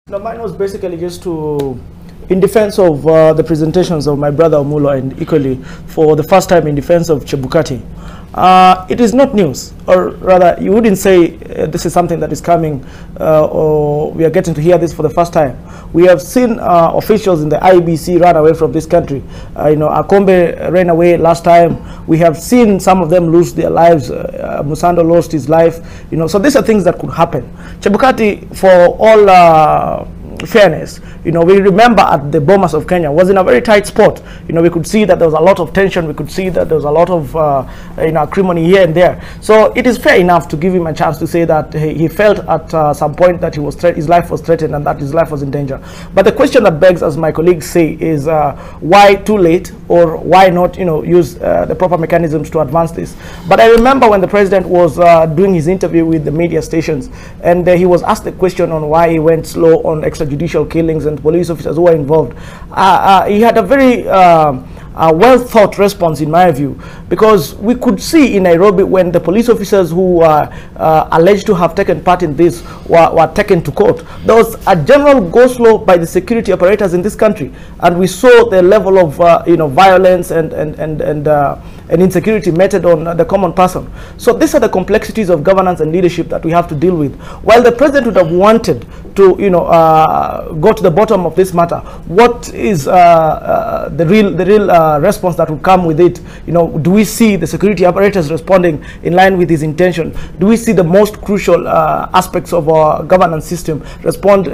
No, mine was basically just to, in defense of the presentations of my brother Omulo, and equally for the first time in defense of Chebukati. It is not news, or rather, you wouldn't say this is something that is coming, or we are getting to hear this for the first time. We have seen officials in the IBC run away from this country. Akombe ran away last time. We have seen some of them lose their lives. Musando lost his life. So these are things that could happen. Chebukati, for all fairness, we remember at the Bomas of Kenya was in a very tight spot. We could see that there was a lot of tension. We could see that there was a lot of acrimony here and there. So it is fair enough to give him a chance to say that he felt at some point that his life was threatened and that his life was in danger. But the question that begs, as my colleagues say, is why too late, or why not use the proper mechanisms to advance this. But I remember when the president was doing his interview with the media stations, and he was asked the question on why he went slow on extrajudicial killings and police officers who were involved. He had a very well thought response, in my view, because we could see in Nairobi when the police officers who are alleged to have taken part in this were taken to court, there was a general go slow by the security operators in this country, and we saw the level of violence and insecurity meted on the common person. So these are the complexities of governance and leadership that we have to deal with. While the president would have wanted to go to the bottom of this matter, what is the real response that would come with it? Do we see the security apparatus responding in line with his intention? Do we see the most crucial aspects of our governance system respond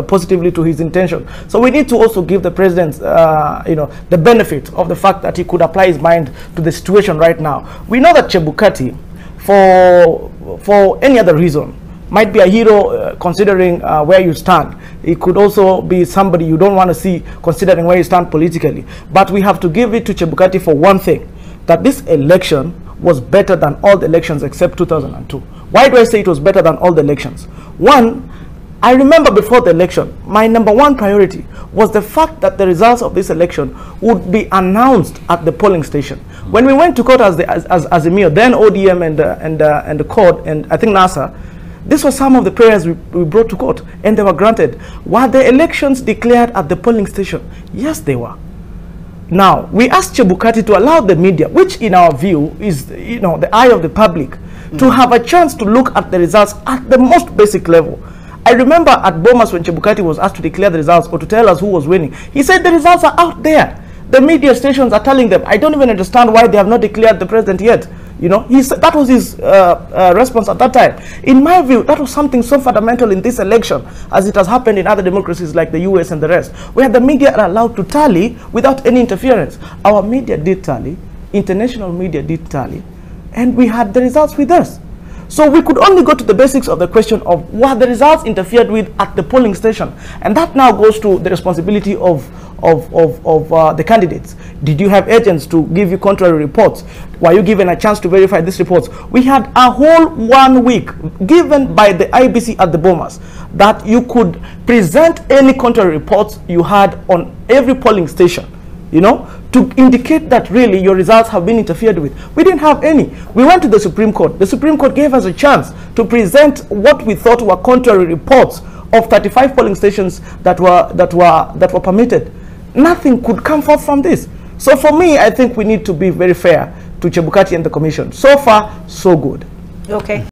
positively to his intention? So we need to also give the president the benefit of the fact that he could apply his mind to the situation right now. We know that Chebukati, for any other reason, might be a hero considering where you stand. It could also be somebody you don't want to see considering where you stand politically. But we have to give it to Chebukati for one thing, that this election was better than all the elections except 2002. Why do I say it was better than all the elections? One, I remember before the election, my number one priority was the fact that the results of this election would be announced at the polling station. When we went to court as Emir, then ODM and the court, and I think NASA, this was some of the prayers we brought to court, and they were granted. Were the elections declared at the polling station? Yes, they were. Now, we asked Chebukati to allow the media, which in our view is the eye of the public, to have a chance to look at the results at the most basic level. I remember at Bomas when Chebukati was asked to declare the results or to tell us who was winning, he said the results are out there. The media stations are telling them. I don't even understand why they have not declared the president yet. He said that was his response at that time. In my view, that was something so fundamental in this election, as it has happened in other democracies like the US and the rest, where the media are allowed to tally without any interference. Our media did tally, international media did tally, and we had the results with us. So we could only go to the basics of the question of what the results interfered with at the polling station. And that now goes to the responsibility of the candidates. Did you have agents to give you contrary reports? Were you given a chance to verify these reports? We had a whole 1 week given by the IBC at the Bomas that you could present any contrary reports you had on every polling station, to indicate that really your results have been interfered with. We didn't have any. We went to the Supreme Court. The Supreme Court gave us a chance to present what we thought were contrary reports of 35 polling stations that were permitted. Nothing could come forth from this. So for me, I think we need to be very fair to Chebukati and the Commission. So far, so good. Okay.